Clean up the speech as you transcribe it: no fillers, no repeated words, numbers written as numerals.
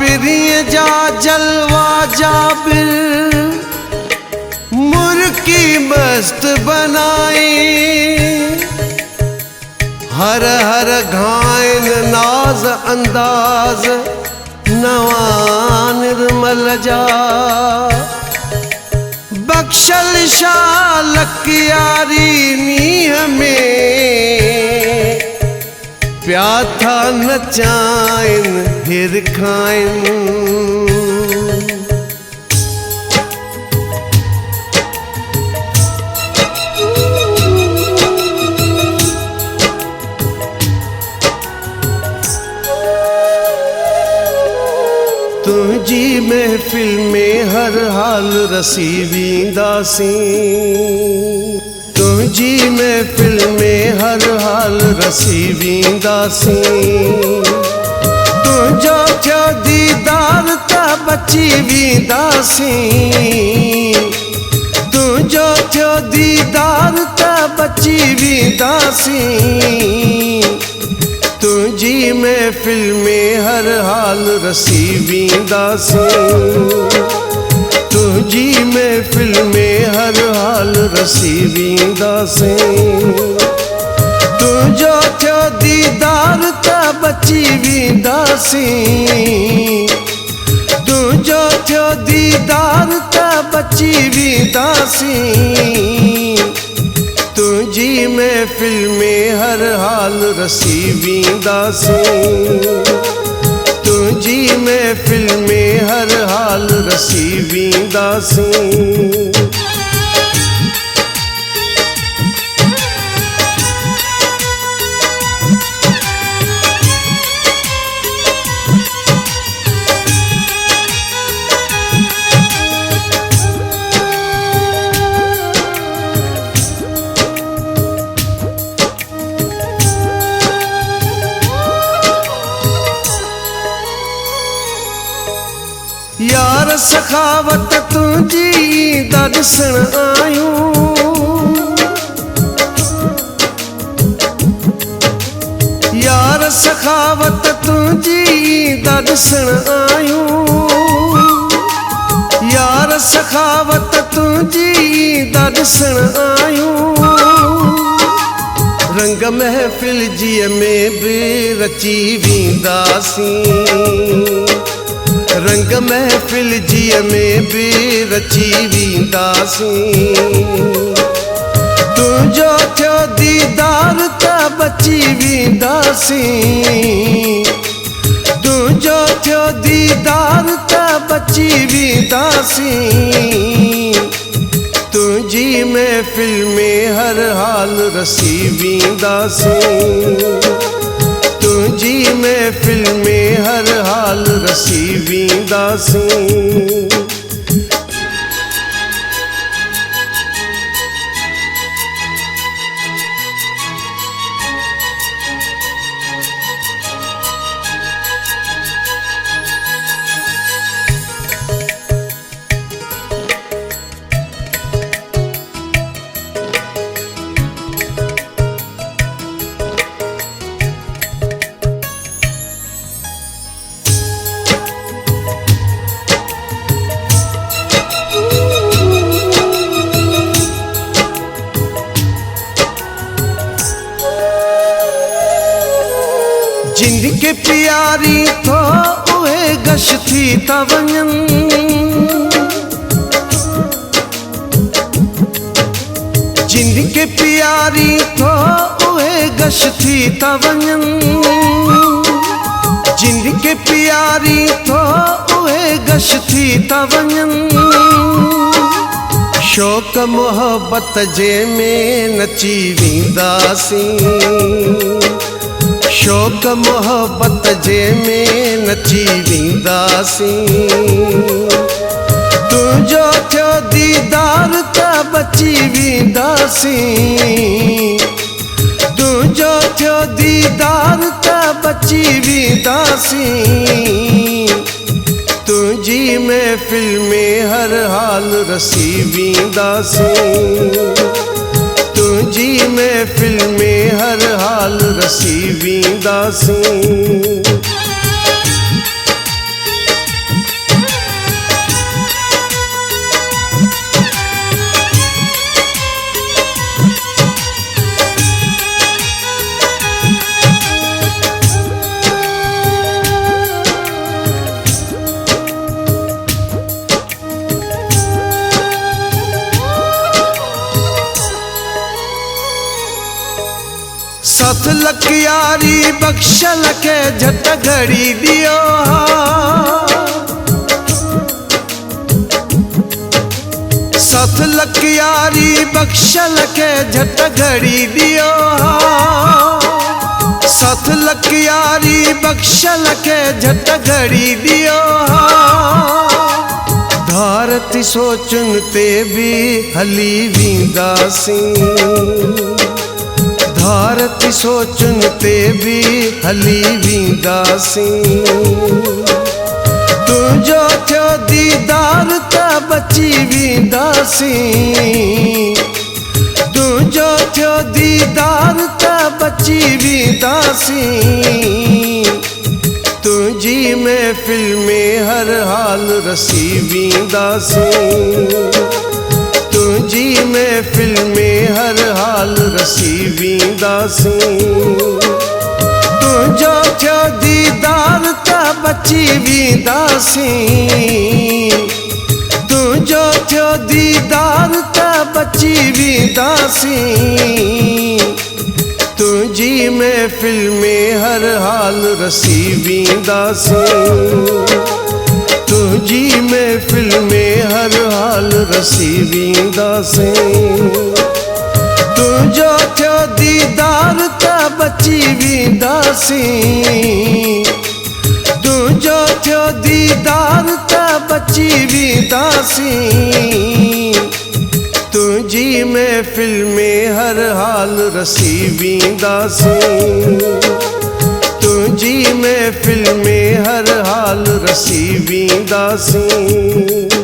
जाबिरिय जा जलवा जाबिर मुर्की मस्त बनाए। हर हर घायन नाज अंदाज नवा निर्मल जा। बख्शल शालक यारी नीह में प्याथा नचाइन हिर खाइन। तुझी महफिल में हर हाल रसी वींदासी। तुझी महफिल में हर हाल रसी वींदासी। तुझो थियो दीदार त बची वींदासी। तुझो थियो दीदार त बची वींदासी। तुझी महफिल में हर हाल रसी वींदासी। तुझी महफिल में हर हाल रसी वींदासी। तुझो थियो दीदार त बची वींदासी। तुझो थियो दीदार त बची वींदासी। तुझी महफिल में हर हाल रसी वींदासी। तुझी महफिल में हर हाल रसी वींदासी। यार सखावत तुझी दर्शन आयूं। यार सखावत तुझी दर्शन आयूं। यार सखावत तुझी दर्शन आयूं। रंग महफिल जी में भी रची वींदासी। रंग महफिल जी में भी रची वींदासी। तुझो थियो दीदार त बची वींदासी। तुझो थियो दीदार त बची वींदासी। तुझी महफिल में हर हाल रसी वींदासी। तुझी महफिल में हर हाल रसी वींदासी। जिनके प्यारी थो उहे गश थी था वञन। जिनके प्यारी थो उहे गश थी था वञन। जिनके प्यारी थो उहे गश थी था वञन। शौक़ मोहब्बत जे में नची वींदासी। शौक़ मोहब्बत जे में नची वींदासी। तुझो थियो दीदार त बची वींदासी। तुझो थियो दीदार त बची वींदासी। तुझी महफिल में हर हाल रसी वींदासी। तुझी महफिल में हर हाल रसी वींदासी। लख यारी बख्शल के झट घड़ी दियो सत लख यारी बख्शल के झट घड़ी दियो सत लख यारी बख्शल के झट घड़ी दियो धारती सोचन ते भी हली वींदासीं धारती सोचन ते भी हली वींदासीं तुंहिंजो थियो दीदार त बची वींदासीं तुंहिंजो थियो दीदार त बची वींदासीं तुझी महफिल में हर हाल रसी वींदासीं तुझी महफिल में हर हाल रसी वींदासीं तुझो थियो दीदार त बची वींदासीं तुझो थियो दीदार त बची वींदासीं तुझी महफिल में हर हाल रसी वींदासीं तुझी महफिल में हर हाल रसी वींदासीं तुझो थियो दीदार त बची वींदासीं तुझो थियो दीदार त बची वींदासीं तुझी महफिल में हर हाल रसी वींदासीं तुझी महफिल में हर हाल रसी वींदासीं।